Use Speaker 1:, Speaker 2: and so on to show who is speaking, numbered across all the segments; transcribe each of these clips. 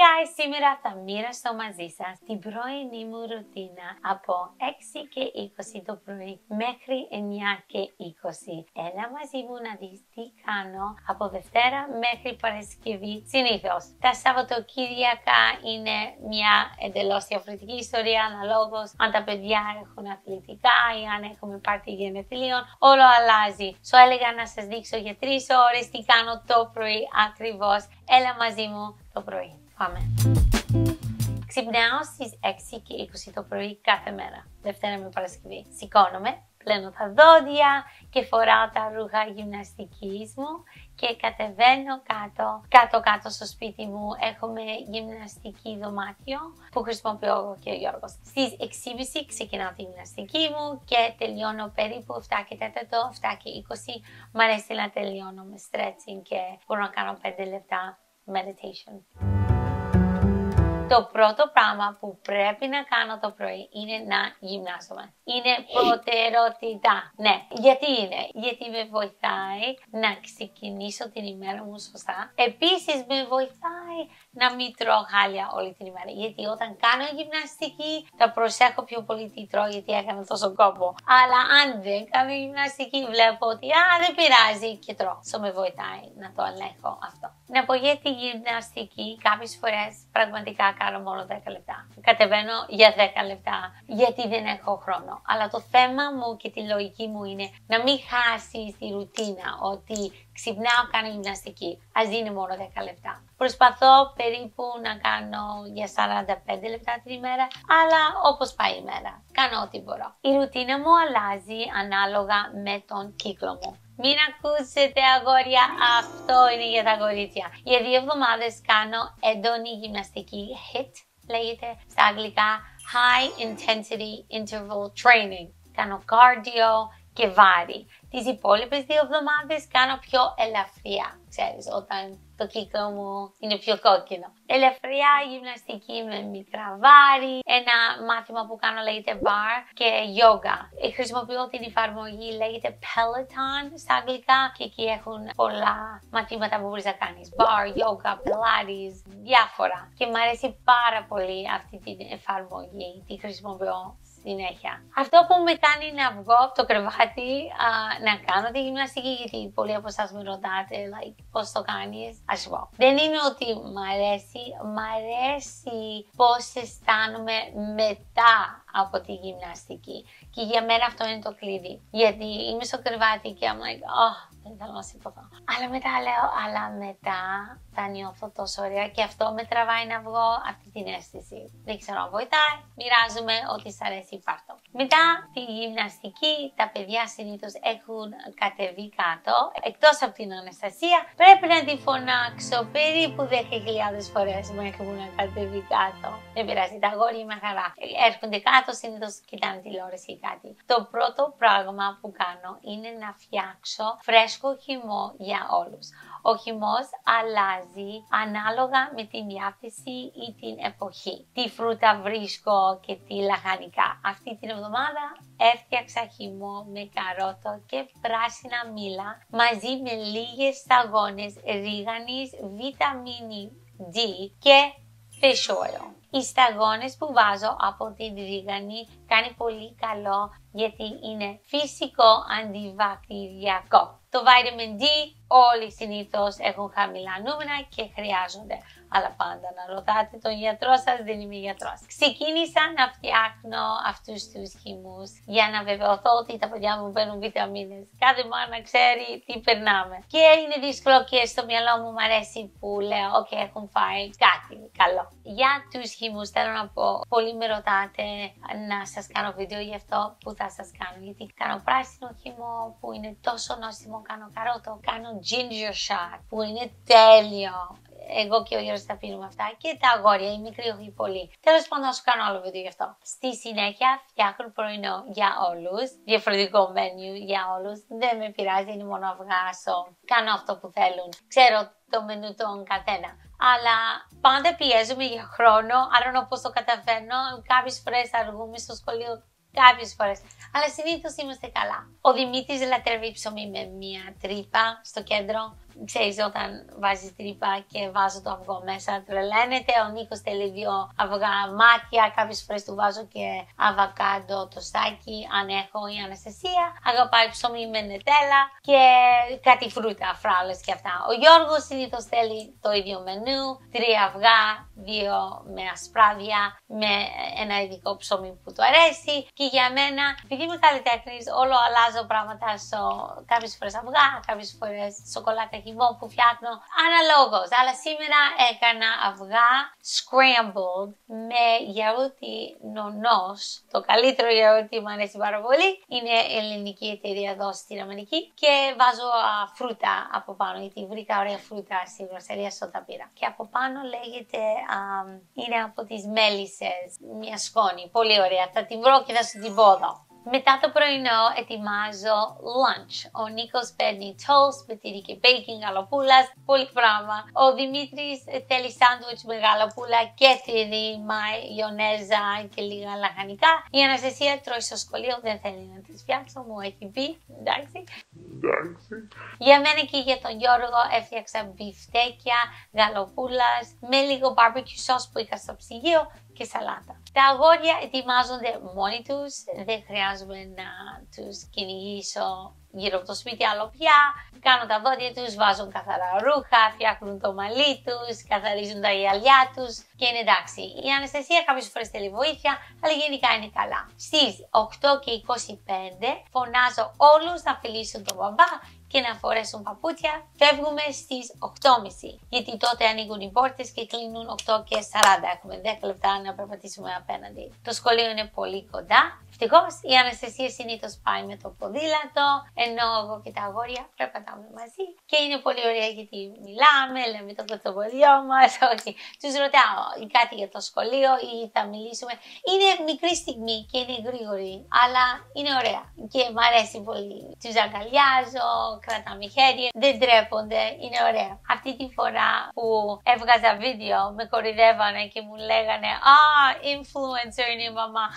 Speaker 1: παιδιά, σήμερα θα μοίραστώ μαζί σας την πρωινή μου ρουτίνα από 6 και 20 το πρωί μέχρι 9 και 20. Έλα μαζί μου να δεις τι κάνω από Δευτέρα μέχρι Παρασκευή συνήθως. Τα Σαββατοκύριακα είναι μια εντελώς διαφορετική ιστορία, αναλόγως αν τα παιδιά έχουν αθλητικά ή αν έχουμε πάρτι γενεθλίων, όλο αλλάζει. Σου έλεγα να σας δείξω για 3 ώρες τι κάνω το πρωί ακριβώς. Έλα μαζί μου το πρωί. Πάμε. Ξυπνάω στις 6 και 20 το πρωί κάθε μέρα, Δευτέρα με Παρασκευή. Σηκώνομαι, πλένω τα δόντια και φοράω τα ρούχα γυμναστικής μου και κατεβαίνω κάτω στο σπίτι μου. Έχουμε γυμναστική δωμάτιο που χρησιμοποιώ εγώ και ο Γιώργος. Στις 6.30 ξεκινάω τη γυμναστική μου και τελειώνω περίπου 7 και 4, 7 και 20. Μ' αρέσει να τελειώνω με stretching και μπορώ να κάνω 5 λεπτά meditation. Το πρώτο πράγμα που πρέπει να κάνω το πρωί είναι να γυμνάσουμε. Είναι προτεραιότητα. Ναι, γιατί είναι? Γιατί με βοηθάει να ξεκινήσω την ημέρα μου σωστά. Επίσης με βοηθάει να μην τρώω χάλια όλη την ημέρα. Γιατί όταν κάνω γυμναστική θα προσέχω πιο πολύ τι τρώω γιατί έκανα τόσο κόπο. Αλλά αν δεν κάνω γυμναστική βλέπω ότι δεν πειράζει και τρώω. Με βοηθάει να το ελέγχω αυτό. Να πω για τη γυμναστική, κάποιες φορές πραγματικά κάνω μόνο 10 λεπτά. Κατεβαίνω για 10 λεπτά γιατί δεν έχω χρόνο. Αλλά το θέμα μου και τη λογική μου είναι να μην χάσεις τη ρουτίνα ότι ξυπνάω, κάνω γυμναστική. Ας είναι μόνο 10 λεπτά. Προσπαθώ περίπου να κάνω για 45 λεπτά την ημέρα, αλλά όπως πάει η μέρα. Κάνω ό,τι μπορώ. Η ρουτίνα μου αλλάζει ανάλογα με τον κύκλο μου. Μην ακούσετε αγόρια, αυτό είναι για τα κορίτσια. Για 2 εβδομάδες κάνω έντονη γυμναστική HIIT, λέγεται στα αγγλικά High Intensity Interval Training. Κάνω cardio και βάρη. Τις υπόλοιπες 2 εβδομάδες κάνω πιο ελαφριά, ξέρεις, όταν το κύκλο μου είναι πιο κόκκινο. Ελαφριά γυμναστική με μικρά βάρη, ένα μάθημα που κάνω λέγεται bar και yoga. Χρησιμοποιώ την εφαρμογή λέγεται Peloton στα αγγλικά και εκεί έχουν πολλά μαθήματα που μπορείς να κάνεις. Bar, yoga, pilates, διάφορα. Και μου αρέσει πάρα πολύ αυτή την εφαρμογή, τη χρησιμοποιώ συνέχεια. Αυτό που με κάνει να βγω από το κρεβάτι να κάνω τη γυμναστική, γιατί πολλοί από εσάς με ρωτάτε πώς το κάνεις, ας πω. Δεν είναι ότι μ' αρέσει πώς αισθάνομαι μετά από τη γυμναστική. Και για μένα αυτό είναι το κλειδί. Γιατί είμαι στο κρεβάτι και I'm like, δεν θέλω να σηκωθώ. Αλλά μετά λέω, μετά θα νιώθω τόσο ωραία και αυτό με τραβάει να βγω αυτή την αίσθηση. Δεν ξέρω αν βοηθάει, μοιράζομαι ό,τι σ' αρέσει πάρτο. Μετά τη γυμναστική, τα παιδιά συνήθως έχουν κατεβεί κάτω. Εκτός από την Αναστασία, πρέπει να τη φωνάξω περίπου 10.000 φορές μέχρι που να κατεβεί κάτω. Δεν πειράζει, τα αγόρια με χαρά. Έρχονται κάτω, συνήθως κοιτάνε τηλεόραση ή κάτι. Το πρώτο πράγμα που κάνω είναι να φτιάξω φρέσκο χυμό για όλους. Ο χυμός αλλάζει ανάλογα με την διάθεση ή την εποχή. Τι φρούτα βρίσκω και τι λαχανικά. Αυτή την εβδομάδα έφτιαξα χυμό με καρότο και πράσινα μήλα μαζί με λίγες σταγόνες ρίγανης, βιταμίνη D και fish oil. Οι σταγόνες που βάζω από την ρίγανη κάνει πολύ καλό γιατί είναι φυσικό αντιβακτηριακό. Το vitamin D όλοι συνήθως έχουν χαμηλά νούμερα και χρειάζονται. Αλλά πάντα να ρωτάτε τον γιατρό σας, δεν είμαι γιατρός. Ξεκίνησα να φτιάχνω αυτούς τους χυμούς για να βεβαιωθώ ότι τα παιδιά μου παίρνουν βιταμίνες. Κάθε μάνα ξέρει τι περνάμε. Και είναι δύσκολο και στο μυαλό μου αρέσει που λέω, έχουν φάει κάτι καλό. Για τους χυμούς θέλω να πω, πολλοί με ρωτάτε να σας κάνω βίντεο γι' αυτό που θα σας κάνω. Γιατί κάνω πράσινο χυμό που είναι τόσο νόστιμο, κάνω καρότο, κάνω ginger shot που είναι τέλειο. Εγώ και ο Γιώργος τα πίνουμε αυτά και τα αγόρια, οι μικροί όχι πολύ. Τέλος πάντων, θα σου κάνω άλλο βίντεο γι' αυτό. Στη συνέχεια φτιάχνω πρωινό για όλους, διαφορετικό menu για όλους. Δεν με πειράζει, είναι μόνο να βγάσω. Κάνω αυτό που θέλουν. Ξέρω το μενού των καθένα. Αλλά πάντα πιέζουμε για χρόνο, άρα να πώς το καταφέρνω. Κάποιες φορές αργούμε στο σχολείο. Κάποιες φορές. Αλλά συνήθως είμαστε καλά. Ο Δημήτρης λατρεύει ψωμί με μία τρύπα στο κέντρο. ξέρεις, όταν βάζεις τρύπα και βάζω το αυγό μέσα, τρελαίνεται. Ο Νίκος θέλει 2 αυγά μάτια, κάποιες φορές του βάζω και αβακάντο τοστάκι, αν έχω. Η Αναστασία αγαπάει ψωμί με νετέλα και κάτι φρούτα, φράουλες και αυτά. Ο Γιώργος συνήθως θέλει το ίδιο μενού, 3 αυγά, 2 με ασπράδια, με ένα ειδικό ψωμί που του αρέσει. Και για μένα, επειδή είμαι καλλιτέχνης, όλο αλλάζω πράγματα, κάποιες φορές αυγά, κάποιες φορές σοκολάτα χυμό που φτιάχνω, αναλόγως. Αλλά σήμερα έκανα αυγά scrambled με γιαούρτι νονός. Το καλύτερο γιαούρτι μου αρέσει πάρα πολύ. Είναι ελληνική εταιρεία εδώ στην Αμερική και βάζω φρούτα από πάνω, γιατί βρήκα ωραία φρούτα στη γροσερία στο τα πήρα. Και από πάνω λέγεται, είναι από τις μέλισσες, μια σκόνη, πολύ ωραία. Θα την βρω και θα σου την πω εδώ. Μετά το πρωινό ετοιμάζω lunch. Ο Νίκος παίρνει toast με τυρί και bacon, γαλοπούλας, πολύ πράγμα. Ο Δημήτρης θέλει σάντουιτς με γαλοπούλα και τυρί, μαϊονέζα και λίγα λαχανικά. Η Αναστασία τρώει στο σχολείο, δεν θέλει να τις φτιάξω, μου έχει πει. Εντάξει. Για μένα και για τον Γιώργο έφτιαξα μπιφτέκια γαλοπούλας με λίγο barbecue sauce που είχα στο ψυγείο και σαλάτα. Τα αγόρια ετοιμάζονται μόνοι τους, δεν χρειάζομαι να τους κυνηγήσω γύρω από το σπίτι άλλο πια. Κάνουν τα δόντια τους, βάζουν καθαρά ρούχα, φτιάχνουν το μαλλί τους, καθαρίζουν τα γυαλιά τους και είναι εντάξει. Η Αναστασία κάποιες φορές θέλει βοήθεια, αλλά γενικά είναι καλά. Στις 8:25 φωνάζω όλους να φιλήσουν τον μπαμπά και να φορέσουν παπούτσια. Φεύγουμε στις 8:30, γιατί τότε ανοίγουν οι πόρτες και κλείνουν 8:40. Έχουμε 10 λεπτά να περπατήσουμε απέναντι. Το σχολείο είναι πολύ κοντά. Ευτυχώς η Αναστασία συνήθως πάει με το ποδήλατο, ενώ εγώ και τα αγόρια περπατάμε μαζί. Και είναι πολύ ωραία γιατί μιλάμε, λέμε το κοτσοβολιό μας. Όχι, τους ρωτάω κάτι για το σχολείο ή θα μιλήσουμε. Είναι μικρή στιγμή και είναι γρήγορη, αλλά είναι ωραία και μ' αρέσει πολύ. Τους αγκαλιάζω, κρατάμε χέρια, δεν ντρέπονται, είναι ωραία. Αυτή τη φορά που έβγαζα βίντεο με κορυδεύανε και μου λέγανε influencer είναι η μαμά.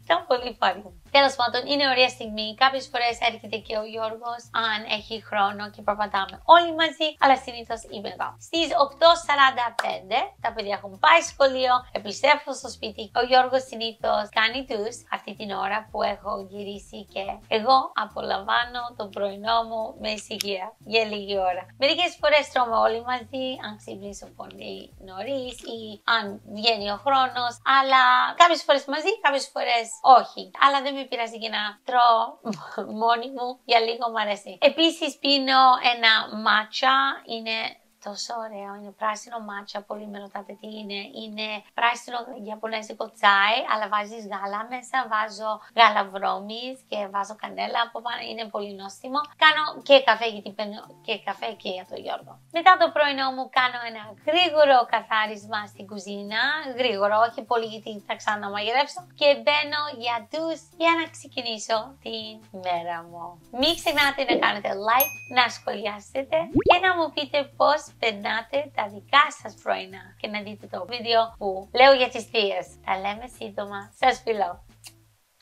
Speaker 1: Ήταν πολύ funny. Τέλος πάντων, είναι ωραία στιγμή. Κάποιες φορές έρχεται και ο Γιώργος, αν έχει χρόνο και περπατάμε όλοι μαζί, αλλά συνήθως είμαι εδώ. Στις 8:45 τα παιδιά έχουν πάει σχολείο, επιστρέφω στο σπίτι. Ο Γιώργος συνήθως κάνει τους αυτή την ώρα που έχω γυρίσει και εγώ απολαμβάνω το πρωινό μου με ησυχία για λίγη ώρα. Μερικές φορές τρώμε όλοι μαζί, αν ξυπνήσω πολύ νωρίς ή αν βγαίνει ο χρόνος, αλλά κάποιες φορές μαζί, κάποιες φορές όχι. Αλλά δεν με πειράζει και να τρώω μόνη μου, για λίγο μου αρέσει. Επίσης πίνω ένα μάτσα, είναι τόσο ωραίο, είναι πράσινο μάτσα, πολλοί με ρωτάτε τι είναι. Είναι πράσινο ιαπωνέζικο τσάι, αλλά βάζεις γάλα μέσα, βάζω γάλα βρώμης και βάζω κανέλα από πάνω, είναι πολύ νόστιμο. Κάνω και καφέ, γιατί παίρνω και καφέ και για τον Γιώργο. Μετά το πρωινό μου κάνω ένα γρήγορο καθάρισμα στην κουζίνα, γρήγορο, όχι πολύ γιατί θα ξαναμαγειρεύσω και μπαίνω για τους για να ξεκινήσω την μέρα μου. Μην ξεχνάτε να κάνετε like, να σχολιάσετε και να μου πείτε πώς περνάτε τα δικά σας πρωινά και να δείτε το βίντεο που λέω για τις θείες. Τα λέμε σύντομα. Σας φιλώ.